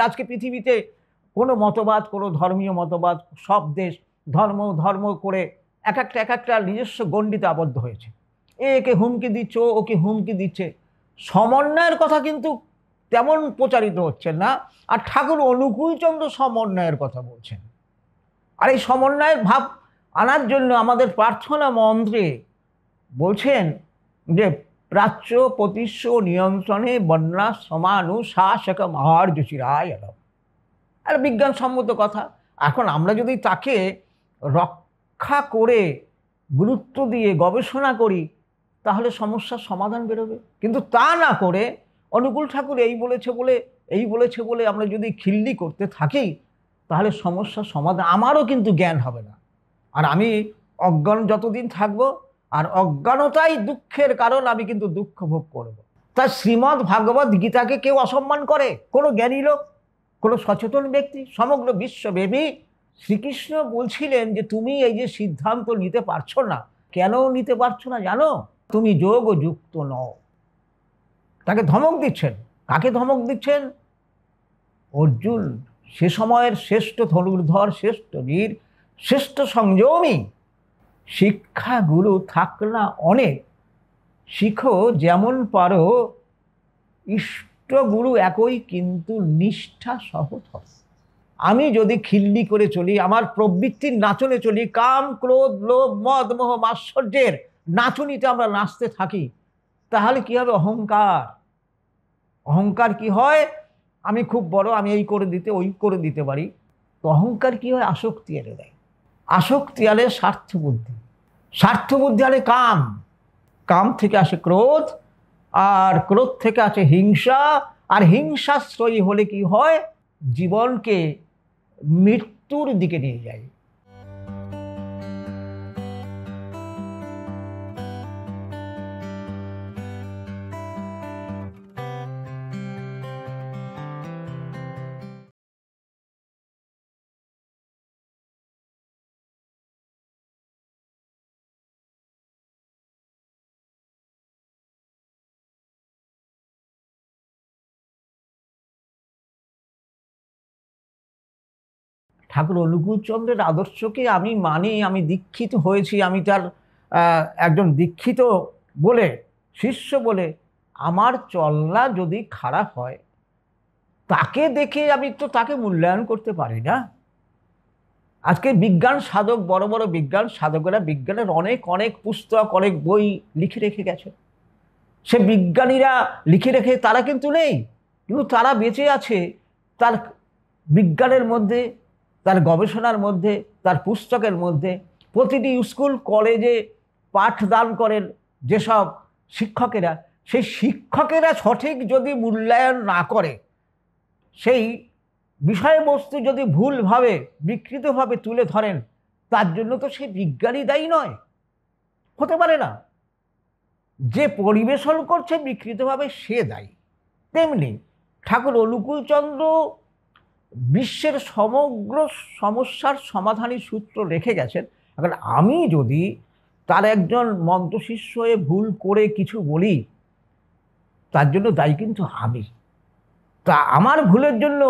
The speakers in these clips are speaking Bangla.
আজকে পৃথিবীতে কোনো মতবাদ, কোনো ধর্মীয় মতবাদ, সব দেশ ধর্ম ধর্ম করে এক একটা নিজস্ব গণ্ডিতে আবদ্ধ হয়েছে। একে হুমকি দিচ্ছে, ওকে হুমকি দিচ্ছে। সমন্বয়ের কথা কিন্তু তেমন প্রচারিত হচ্ছে না। আর ঠাকুর অনুকূলচন্দ্র সমন্বয়ের কথা বলছেন। আর এই সমন্বয়ের ভাব আনার জন্য আমাদের প্রার্থনা মন্ত্রে বলছেন যে প্রাচ্য প্রতিশ্ব নিয়ন্ত্রণে বন্যা সমানুশাসক মহার্যচিরায়। আর বিজ্ঞানসম্মত কথা। এখন আমরা যদি তাকে রক্ষা করে গুরুত্ব দিয়ে গবেষণা করি তাহলে সমস্যার সমাধান বেরোবে। কিন্তু তা না করে অনুকূল ঠাকুর এই বলেছে বলে আমরা যদি খিল্লি করতে থাকি তাহলে সমস্যার সমাধান আমারও কিন্তু জ্ঞান হবে না। আর আমি অজ্ঞান যতদিন থাকবো, আর অজ্ঞানতাই দুঃখের কারণ, আমি কিন্তু দুঃখ ভোগ করব। তাই শ্রীমদ্ ভাগবত গীতাকে কেউ অসম্মান করে? কোনো জ্ঞানী লোক, কোনো সচেতন ব্যক্তি? সমগ্র বিশ্বব্যাপী শ্রীকৃষ্ণ বলছিলেন যে তুমি এই যে সিদ্ধান্ত নিতে পারছো না, কেন নিতে পারছো না জানো? তুমি যোগযুক্ত নও। তাকে ধমক দিচ্ছেন। কাকে ধমক দিচ্ছেন? অর্জুন, সে সময়ের শ্রেষ্ঠ ধনুর্ধর, শ্রেষ্ঠ বীর, শ্রেষ্ঠ সংযমী। শিক্ষাগুরু থাক না অনেক, শিখো যেমন পারো, ইষ্টগুরু একই কিন্তু নিষ্ঠা সহজ হবে। আমি যদি খিল্লি করে চলি, আমার প্রবৃত্তির নাচনে চলি, কাম ক্রোধ লোভ মদ মোহ মাৎসর্যের নাচনিতে আমরা নাচতে থাকি, তাহলে কি হবে? অহংকার। অহংকার কি হয়? আমি খুব বড়, আমি এই করে দিতে ওই করে দিতে পারি। তো অহংকার কি হয়? আসক্তি এনে দেয়। আসক্তি আনে স্বার্থ বুদ্ধি, স্বার্থ বুদ্ধি আনে কাম, কাম থেকে আসে ক্রোধ, আর ক্রোধ থেকে আসে হিংসা, আর হিংসাশ্রয়ী হলে কি হয়? জীবনকে মৃত্যুর দিকে নিয়ে যায়। ঠাকুর অনুকূলচন্দ্রের আদর্শকে আমি মানি, আমি দীক্ষিত হয়েছি, আমি তার একজন দীক্ষিত বলে, শিষ্য বলে আমার চলনা যদি খারাপ হয়, তাকে দেখে আমি তো তাকে মূল্যায়ন করতে পারি না। আজকে বিজ্ঞান সাধক, বড় বড় বিজ্ঞান সাধকেরা বিজ্ঞানের অনেক অনেক পুস্তক, অনেক বই লিখে রেখে গেছে। সে বিজ্ঞানীরা লিখে রেখে তারা কিন্তু নেই, কিন্তু তারা বেঁচে আছে তার বিজ্ঞানের মধ্যে, তার গবেষণার মধ্যে, তার পুস্তকের মধ্যে। প্রতিটি স্কুল কলেজে পাঠদান করেন যেসব শিক্ষকেরা, সেই শিক্ষকেরা সঠিক যদি মূল্যায়ন না করে, সেই বিষয়বস্তু যদি ভুলভাবে বিকৃতভাবে তুলে ধরেন, তার জন্য তো সেই বিজ্ঞানী দায়ী নয়, হতে পারে না। যে পরিবেশন করছে বিকৃতভাবে সে দায়ী। তেমনি ঠাকুর অনুকূলচন্দ্র বিশ্বের সমগ্র সমস্যার সমাধানী সূত্র রেখে গেছেন। এখন আমি যদি তার একজন মন্ত্রশিষ্য হয়ে ভুল করে কিছু বলি, তার জন্য দায়ী কিন্তু আমি। তা আমার ভুলের জন্য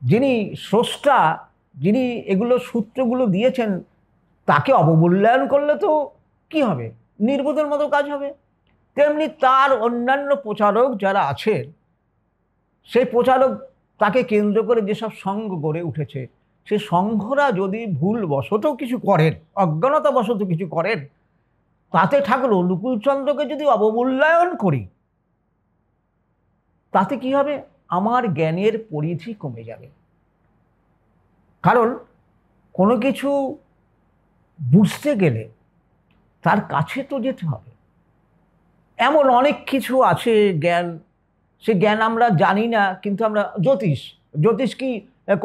যিনি স্রষ্টা, যিনি এগুলো সূত্রগুলো দিয়েছেন, তাকে অবমূল্যায়ন করলে তো কি হবে? নির্বোধের মতো কাজ হবে। তেমনি তার অন্যান্য প্রচারক যারা আছেন, সেই প্রচারক তাকে কেন্দ্র করে যেসব সংঘ গড়ে উঠেছে, সে সংঘরা যদি ভুলবশত কিছু করেন, অজ্ঞানতাবশত কিছু করেন, তাতে ঠাকুর অনুকূলচন্দ্রকে যদি অবমূল্যায়ন করি, তাতে কি হবে? আমার জ্ঞানের পরিধি কমে যাবে। কারণ কোনো কিছু বুঝতে গেলে তার কাছে তো যেতে হবে। এমন অনেক কিছু আছে জ্ঞান, সে জ্ঞান আমরা জানি না, কিন্তু আমরা জ্যোতিষ কি,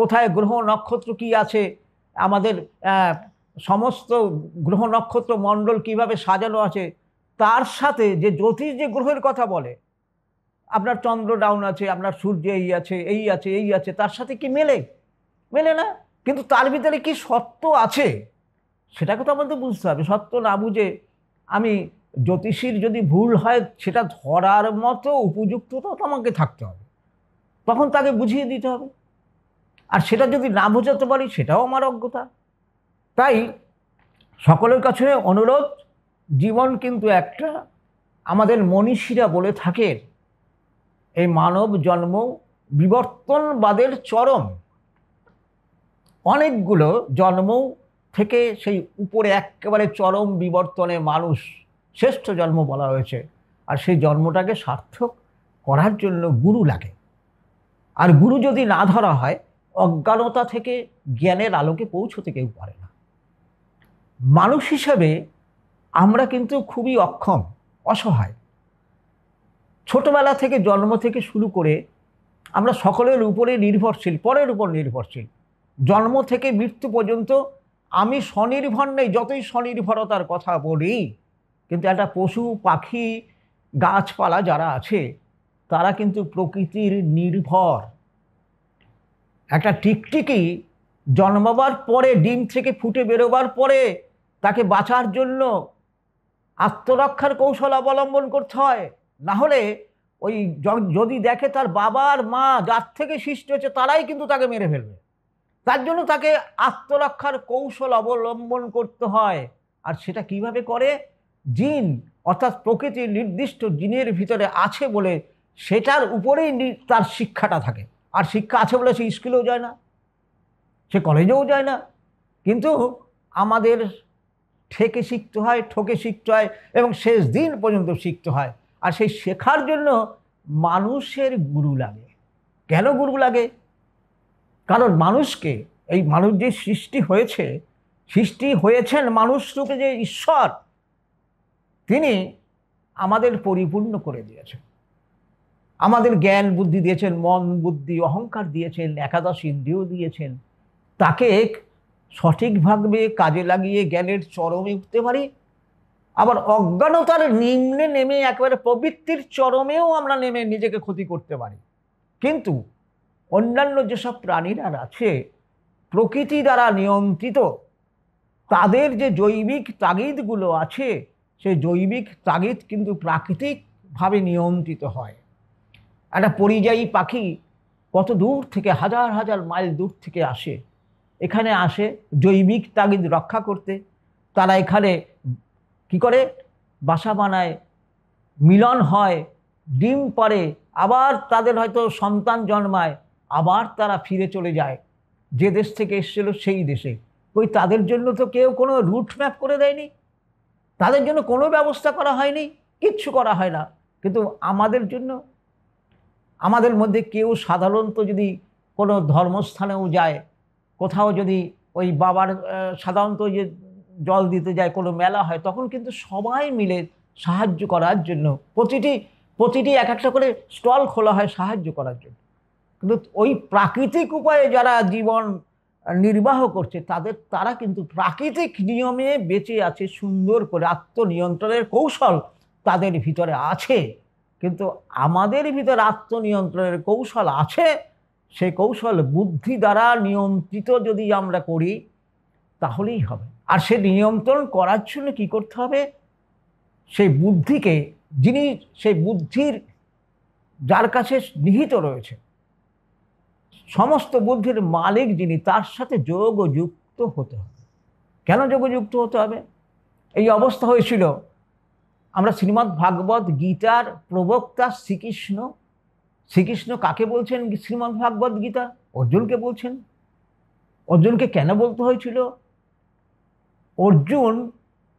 কোথায় গ্রহ নক্ষত্র কি আছে, আমাদের সমস্ত গ্রহ নক্ষত্র মণ্ডল কিভাবে সাজানো আছে, তার সাথে যে জ্যোতিষ যে গ্রহের কথা বলে, আপনার চন্দ্র ডাউন আছে, আপনার সূর্য এই আছে এই আছে এই আছে, তার সাথে কি মেলে? মেলে না। কিন্তু তার ভিতরে কি সত্য আছে সেটাকে তো আমাদের বুঝতে হবে। সত্য না বুঝে আমি জ্যোতিষীর যদি ভুল হয় সেটা ধরার মতো উপযুক্ততা তো আমাকে থাকতে হবে। তখন তাকে বুঝিয়ে দিতে হবে। আর সেটা যদি না বোঝাতে পারি সেটাও আমার অজ্ঞতা। তাই সকলের কাছে অনুরোধ, জীবন কিন্তু একটা, আমাদের মনীষীরা বলে থাকে এই মানব জন্ম বিবর্তনবাদের চরম। অনেকগুলো জন্ম থেকে সেই উপরে একেবারে চরম বিবর্তনে মানুষ শ্রেষ্ঠ জন্ম বলা হয়েছে। আর সেই জন্মটাকে সার্থক করার জন্য গুরু লাগে। আর গুরু যদি না ধরা হয়, অজ্ঞানতা থেকে জ্ঞানের আলোকে পৌঁছতে কেউ পারে না। মানুষ হিসাবে আমরা কিন্তু খুবই অক্ষম, অসহায়। ছোটবেলা থেকে, জন্ম থেকে শুরু করে আমরা সকলের উপরে নির্ভরশীল, পরের উপর নির্ভরশীল। জন্ম থেকে মৃত্যু পর্যন্ত আমি স্বনির্ভর নেই, যতই স্বনির্ভরতার কথা বলি, কিন্তু একটা পশু পাখি গাছপালা যারা আছে তারা কিন্তু প্রকৃতির নির্ভর। একটা টিকটিকি জন্মাবার পরে, ডিম থেকে ফুটে বেরোবার পরে তাকে বাঁচার জন্য আত্মরক্ষার কৌশল অবলম্বন করতে হয়। না হলে ওই যদি দেখে তার বাবা আর মা যার থেকে সৃষ্টি হচ্ছে তারাই কিন্তু তাকে মেরে ফেলবে, তার জন্য তাকে আত্মরক্ষার কৌশল অবলম্বন করতে হয়। আর সেটা কিভাবে করে? জিন, অর্থাৎ প্রকৃতির নির্দিষ্ট জিনের ভিতরে আছে বলে সেটার উপরেই তার শিক্ষাটা থাকে। আর শিক্ষা আছে বলে সে স্কুলেও যায় না, সে কলেজেও যায় না, কিন্তু আমাদের ঠেকে শিখতে হয়, ঠকে শিখতে হয়, এবং শেষ দিন পর্যন্ত শিখতে হয়। আর সেই শেখার জন্য মানুষের গুরু লাগে। কেন গুরু লাগে? কারণ মানুষকে, এই মানুষ যে সৃষ্টি হয়েছেন মানুষ রূপে যে ঈশ্বর, তিনি আমাদের পরিপূর্ণ করে দিয়েছেন। আমাদের জ্ঞান বুদ্ধি দিয়েছেন, মন বুদ্ধি অহংকার দিয়েছেন, একাদশ ইন্দ্রিয় দিয়েছেন। তাকে সঠিকভাবে কাজে লাগিয়ে জ্ঞানের চরমে উঠতে পারি, আবার অজ্ঞানতার নিম্নে নেমে একেবারে প্রবৃত্তির চরমেও আমরা নেমে নিজেকে ক্ষতি করতে পারি। কিন্তু অন্যান্য যেসব প্রাণীরা আছে প্রকৃতি দ্বারা নিয়ন্ত্রিত, তাদের যে জৈবিক তাগিদগুলো আছে সেই জৈবিক তাগিদ কিন্তু প্রাকৃতিকভাবে নিয়ন্ত্রিত হয়। একটা পরিযায়ী পাখি কত দূর থেকে, হাজার হাজার মাইল দূর থেকে আসে, এখানে আসে জৈবিক তাগিদ রক্ষা করতে। তারা এখানে কি করে? বাসা বানায়, মিলন হয়, ডিম পাড়ে, আবার তাদের হয়তো সন্তান জন্মায়, আবার তারা ফিরে চলে যায় যে দেশ থেকে এসেছিল সেই দেশে। ওই তাদের জন্য তো কেউ কোনো রুট ম্যাপ করে দেয়নি, তাদের জন্য কোনো ব্যবস্থা করা হয়নি, কিচ্ছু করা হয় না। কিন্তু আমাদের জন্য, আমাদের মধ্যে কেউ সাধারণত যদি কোনো ধর্মস্থানেও যায়, কোথাও যদি ওই বাবার সাধারণত যে জল দিতে যায়, কোনো মেলা হয়, তখন কিন্তু সবাই মিলে সাহায্য করার জন্য প্রতিটি এক একটা করে স্টল খোলা হয় সাহায্য করার জন্য। কিন্তু ওই প্রাকৃতিক উপায়ে যারা জীবন নির্বাহ করছে তারা কিন্তু প্রাকৃতিক নিয়মে বেঁচে আছে সুন্দর করে, আত্মনিয়ন্ত্রণের কৌশল তাদের ভিতরে আছে। কিন্তু আমাদের ভিতরে আত্মনিয়ন্ত্রণের কৌশল আছে, সেই কৌশল বুদ্ধি দ্বারা নিয়ন্ত্রিত যদি আমরা করি তাহলেই হবে। আর সে নিয়ন্ত্রণ করার জন্য কী করতে হবে? সেই বুদ্ধিকে, যিনি সেই বুদ্ধির যার কাছে নিহিত রয়েছে, সমস্ত বুদ্ধির মালিক যিনি, তার সাথে যোগযুক্ত হতে হবে। কেন যোগযুক্ত হতে হবে? এই অবস্থা হয়েছিল, আমরা শ্রীমদ্ ভাগবত গীতার প্রবক্তা শ্রীকৃষ্ণ কাকে বলছেন? শ্রীমদ্ ভাগবত গীতা অর্জুনকে বলছেন। অর্জুনকে কেন বলতে হয়েছিল? অর্জুন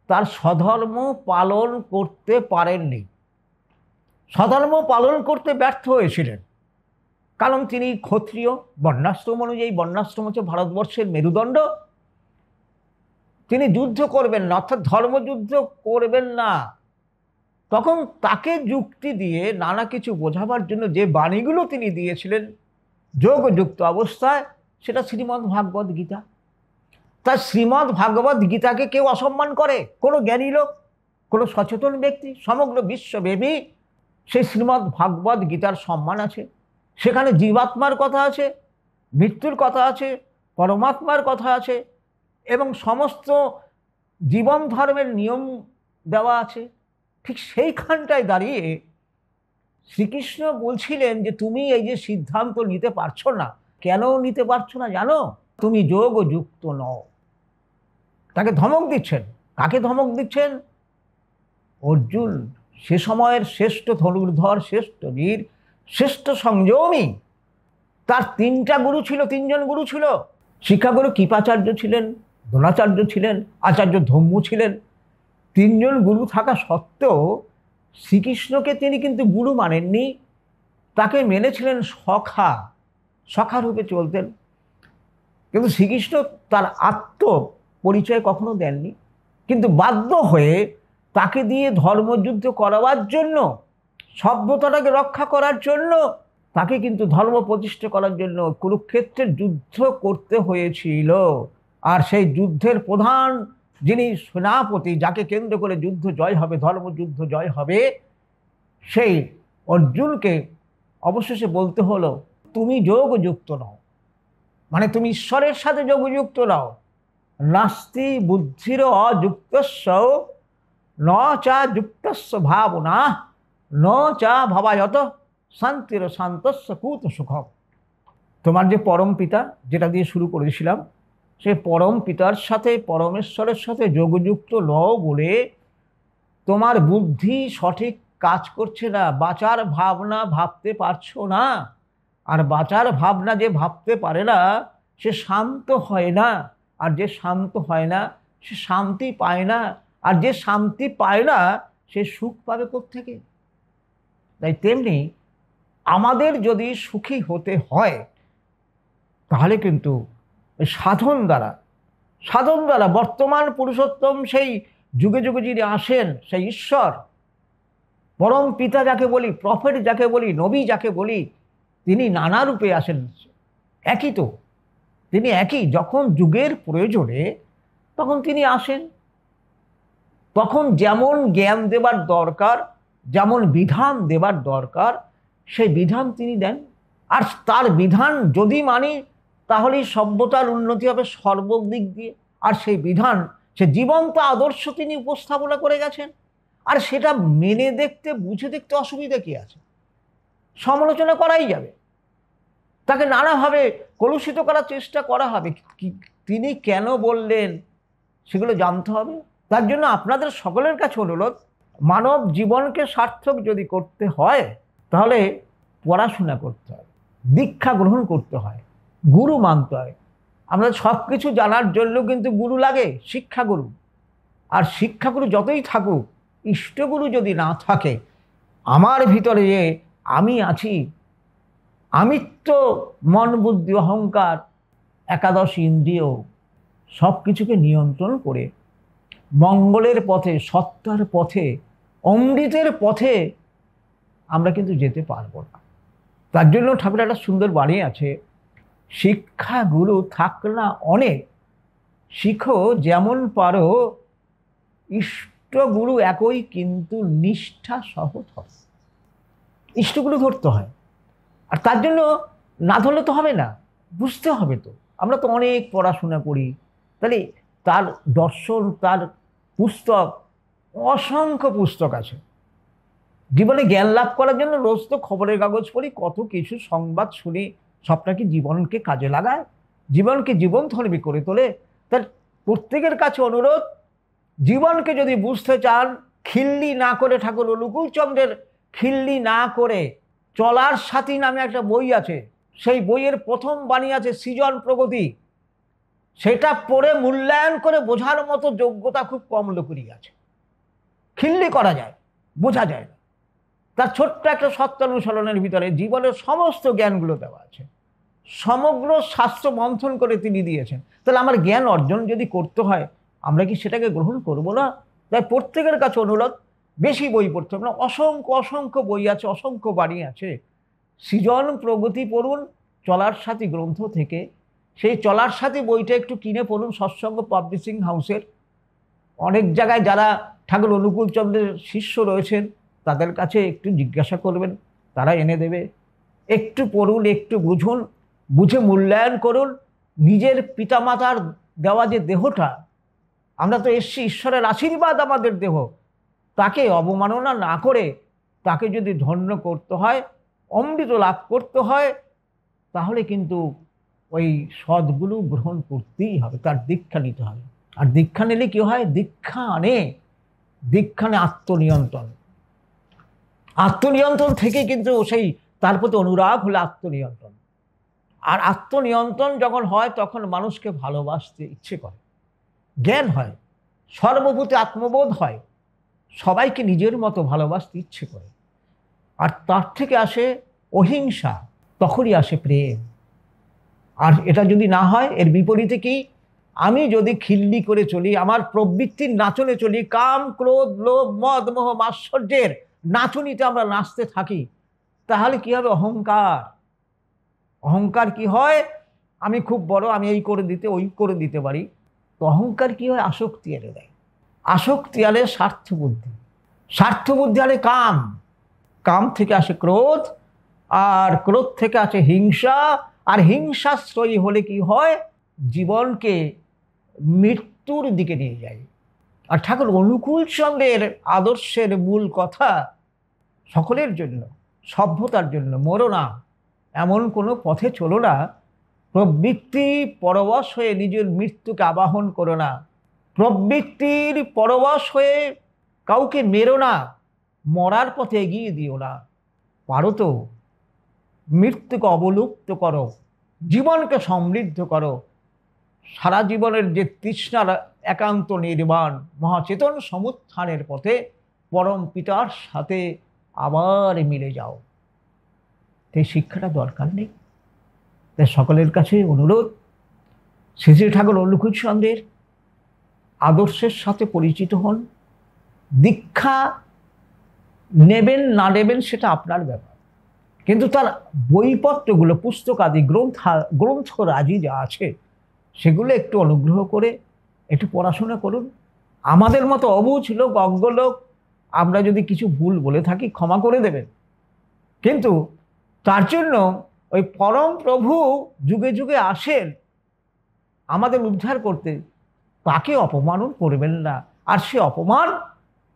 তার স্বধর্ম পালন করতে পারেননি, স্বধর্ম পালন করতে ব্যর্থ হয়েছিলেন। কারণ তিনি ক্ষত্রিয়, বর্ণাশ্রম অনুযায়ী, বর্ণাশ্রম হচ্ছে ভারতবর্ষের মেরুদণ্ড, তিনি যুদ্ধ করবেন না, অর্থাৎ ধর্মযুদ্ধ করবেন না। তখন তাকে যুক্তি দিয়ে নানা কিছু বোঝাবার জন্য যে বাণীগুলো তিনি দিয়েছিলেন যোগযুক্ত অবস্থায়, সেটা শ্রীমদ্ ভাগবত গীতা। তার শ্রীমদ্ ভাগবত গীতাকে কেউ অসম্মান করে? কোনো জ্ঞানী লোক, কোনো সচেতন ব্যক্তি, সমগ্র বিশ্বব্যাপী সেই শ্রীমদ্ ভাগবত গীতার সম্মান আছে। সেখানে জীবাত্মার কথা আছে, মৃত্যুর কথা আছে, পরমাত্মার কথা আছে, এবং সমস্ত জীবন ধর্মের নিয়ম দেওয়া আছে। ঠিক সেইখানটায় দাঁড়িয়ে শ্রীকৃষ্ণ বলছিলেন যে তুমি এই যে সিদ্ধান্ত নিতে পারছো না, কেন নিতে পারছো না জানো? তুমি যোগযুক্ত নও। তাকে ধমক দিচ্ছেন। কাকে ধমক দিচ্ছেন? অর্জুন, সে সময়ের শ্রেষ্ঠ ধনুর্ধর, শ্রেষ্ঠ বীর, শ্রেষ্ঠ সংযমী। তার তিনটা গুরু ছিল, তিনজন গুরু ছিল। শিক্ষাগুরু কৃপাচার্য ছিলেন, দ্রোণাচার্য ছিলেন, আচার্য ধম্মু ছিলেন। তিনজন গুরু থাকা সত্ত্বেও শ্রীকৃষ্ণকে তিনি কিন্তু গুরু মানেননি, তাকে মেনেছিলেন সখা, সখা রূপে চলতেন। কিন্তু শ্রীকৃষ্ণ তার আত্ম পরিচয় কখনো দেননি, কিন্তু বাধ্য হয়ে তাকে দিয়ে ধর্মযুদ্ধ করাবার জন্য, সভ্যতাটাকে রক্ষা করার জন্য, তাকে কিন্তু ধর্ম প্রতিষ্ঠা করার জন্য কুরুক্ষেত্রের যুদ্ধ করতে হয়েছিল। আর সেই যুদ্ধের প্রধান যিনি সেনাপতি, যাকে কেন্দ্র করে যুদ্ধ জয় হবে, ধর্মযুদ্ধ জয় হবে, সেই অর্জুনকে অবশেষে বলতে হলো তুমি যোগযুক্ত নও, মানে তুমি ঈশ্বরের সাথে যোগযুক্ত নও। নাস্তি বুদ্ধির অযুক্তস্য ন চা যুক্তস্য ভাবনা ন চা ভবায়ত শান্তির শান্তস্য কুত সুখম। তোমার যে পরম পিতা, যেটা দিয়ে শুরু করেছিলাম, সে পরম পিতার সাথে, পরমেশ্বরের সাথে যোগযুক্ত নও বলে তোমার বুদ্ধি সঠিক কাজ করছে না, বাঁচার ভাবনা ভাবতে পারছো না। আর বাঁচার ভাবনা যে ভাবতে পারে না সে শান্ত হয় না, আর যে শান্ত হয় না সে শান্তি পায় না, আর যে শান্তি পায় না সে সুখ পাবে কোত্থেকে? তাই তেমনি আমাদের যদি সুখী হতে হয় তাহলে কিন্তু সাধন দ্বারা বর্তমান পুরুষোত্তম, সেই যুগে যুগে যিনি আসেন, সেই ঈশ্বর পরম পিতা যাকে বলি, প্রফেট যাকে বলি, নবী যাকে বলি, তিনি নানা রূপে আসেন। একই তো, তিনি একই। যখন যুগের প্রয়োজনে তখন তিনি আসেন, তখন যেমন জ্ঞান দেবার দরকার, যেমন বিধান দেবার দরকার, সেই বিধান তিনি দেন। আর তার বিধান যদি মানি তাহলেই সভ্যতার উন্নতি হবে সর্বদিক দিয়ে। আর সেই বিধান, সে জীবন্ত আদর্শ তিনি উপস্থাপনা করে গেছেন। আর সেটা মেনে দেখতে, বুঝে দেখতে অসুবিধা কি আছে? সমালোচনা করাই যাবে, তাকে নানাভাবে কলুষিত করার চেষ্টা করা হবে। তিনি কেন বললেন সেগুলো জানতে হবে। তার জন্য আপনাদের সকলের কাছে অনুরোধ, মানব জীবনকে সার্থক যদি করতে হয় তাহলে পড়াশোনা করতে হয়, দীক্ষা গ্রহণ করতে হয়, গুরু মানতে হয়। আমাদের সব কিছু জানার জন্য কিন্তু গুরু লাগে, শিক্ষাগুরু। আর শিক্ষাগুরু যতই থাকুক, ইষ্টগুরু যদি না থাকে, আমার ভিতরে যে আমি আছি, আমিত্ব, মন বুদ্ধি অহংকার, একাদশ ইন্দ্রিয় সব কিছুকে নিয়ন্ত্রণ করে মঙ্গলের পথে, সত্তার পথে, অমৃতের পথে আমরা কিন্তু যেতে পারবো না। তার জন্য ঠাকুর একটা সুন্দর বাণী আছে, শিক্ষা গুরু থাক না অনেক, শিখো যেমন পারো, ইষ্টগুরু একই কিন্তু নিষ্ঠা সহজ হয়। ইষ্টগুরু ধরতে হয়। আর তার জন্য না ধরলে তো হবে না, বুঝতে হবে তো। আমরা তো অনেক পড়াশোনা করি, তাহলে তার দর্শন, তার পুস্তক, অসংখ্য পুস্তক আছে। জীবনে জ্ঞান লাভ করার জন্য রোজ তো খবরের কাগজ পড়ি, কত কিছু সংবাদ শুনি, সবটা কি জীবনকে কাজে লাগায়, জীবনকে জীবনধর্মী করে তোলে? তার প্রত্যেকের কাছে অনুরোধ, জীবনকে যদি বুঝতে চান, খিল্লি না করে, ঠাকুর অনুকূলচন্দ্রের খিল্লি না করে, চলার সাথী নামে একটা বই আছে, সেই বইয়ের প্রথম বাণী আছে সৃজন প্রগতি। সেটা পড়ে মূল্যায়ন করে বোঝার মতো যোগ্যতা খুব কম লোকেরই আছে। খিল্লি করা যায়, বোঝা যায় না। তার ছোট্ট একটা সত্যানুসরণের ভিতরে জীবনের সমস্ত জ্ঞানগুলো দেওয়া আছে, সমগ্র শাস্ত্র মন্থন করে তিনি দিয়েছেন। তাহলে আমার জ্ঞান অর্জন যদি করতে হয়, আমরা কি সেটাকে গ্রহণ করব না? তাই প্রত্যেকের কাছে অনুরোধ, বেশি বই পড়তে হবে না, অসংখ্য অসংখ্য বই আছে, অসংখ্য বাণী আছে। সৃজন প্রগতি পড়ুন চলার সাথী গ্রন্থ থেকে। সেই চলার সাথী বইটা একটু কিনে পড়ুন সৎসঙ্গ পাবলিশিং হাউসের। অনেক জায়গায় যারা ঠাকুর অনুকূলচন্দ্রের শিষ্য রয়েছেন তাদের কাছে একটু জিজ্ঞাসা করবেন, তারা এনে দেবে। একটু পড়ুন, একটু বুঝুন, বুঝে মূল্যায়ন করুন। নিজের পিতামাতার দেওয়া যে দেহটা, আমরা তো এসছি, ঈশ্বরের আশীর্বাদ আমাদের দেহ, তাকে অবমাননা না করে তাকে যদি ধন্য করতে হয়, অমৃত লাভ করতে হয়, তাহলে কিন্তু ওই সদগুলো গ্রহণ করতেই হবে, তার দীক্ষা নিতে হবে। আর দীক্ষা নিলে কি হয়? দীক্ষা আনে আত্মনিয়ন্ত্রণ। আত্মনিয়ন্ত্রণ থেকে কিন্তু সেই তার প্রতি অনুরাগ হলে আত্মনিয়ন্ত্রণ। আর আত্মনিয়ন্ত্রণ যখন হয় তখন মানুষকে ভালোবাসতে ইচ্ছে করে, জ্ঞান হয়, সর্বভূতে আত্মবোধ হয়, সবাইকে নিজের মতো ভালোবাসতে ইচ্ছে করে। আর তার থেকে আসে অহিংসা, তখনই আসে প্রেম। আর এটা যদি না হয়, এর বিপরীতে কি? আমি যদি খিল্লি করে চলি, আমার প্রবৃত্তির নাচনে চলি, কাম ক্রোধ লোভ মদ মোহ মাৎসর্যের নাচনিতে আমরা নাচতে থাকি, তাহলে কি হবে? অহংকার। অহংকার কি হয়? আমি খুব বড়, আমি এই করে দিতে ওই করে দিতে পারি। তো অহংকার কি হয়? আসক্তি এনে দেয়। আসক্তি আলে স্বার্থ বুদ্ধি, স্বার্থ বুদ্ধি আলে কাম, কাম থেকে আসে ক্রোধ, আর ক্রোধ থেকে আসে হিংসা, আর হিংসাশ্রয়ী হলে কি হয়? জীবনকে মৃত্যুর দিকে নিয়ে যায়। আর ঠাকুর অনুকূল চন্দ্রের আদর্শের মূল কথা, সকলের জন্য, সভ্যতার জন্য মরো না, এমন কোনো পথে চলো না, প্রবৃত্তি পরবশ হয়ে নিজের মৃত্যুকে আবাহন করো না, প্রবৃত্তির পরবশ হয়ে কাউকে মেরো না, মরার পথে এগিয়ে দিও না। পারো তো মৃত্যুকে অবলুপ্ত করো, জীবনকে সমৃদ্ধ করো। সারা জীবনের যে তৃষ্ণার একান্ত নির্বাণ, মহাচেতন সমুত্থানের পথে পরম পিতার সাথে আবার মিলে যাও। এই শিক্ষাটা দরকার নেই? তাই সকলের কাছে অনুরোধ, শ্রী শ্রী ঠাকুর অনুকূল চন্দ্রের আদর্শের সাথে পরিচিত হন। দীক্ষা নেবেন না নেবেন সেটা আপনার ব্যাপার, কিন্তু তার বইপত্রগুলো, পুস্তকাদি গ্রন্থরাজি যা আছে, সেগুলো একটু অনুগ্রহ করে একটু পড়াশোনা করুন। আমাদের মতো অবুঝ লোক, অজ্ঞ লোক, আমরা যদি কিছু ভুল বলে থাকি ক্ষমা করে দেবেন, কিন্তু তার জন্য ওই পরম প্রভু যুগে যুগে আসেন আমাদের উদ্ধার করতে, তাকে অপমানও করবেন না। আর সে অপমান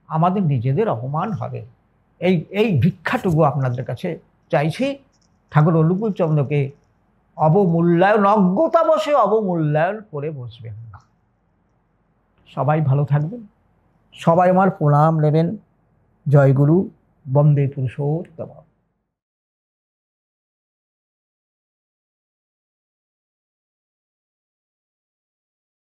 আমাদের নিজেদের অপমান হবে। এই ভিক্ষাটুকু আপনাদের কাছে চাইছি। ঠাকুর অনুকূল চন্দ্রকে অবমূল্যায়ন, অজ্ঞতাবশে অবমূল্যায়ন করে বসবেন না। সবাই ভালো থাকবেন, সবাই আমার প্রণাম নেবেন। জয় গুরু, বন্দে পুরুষোত্তম।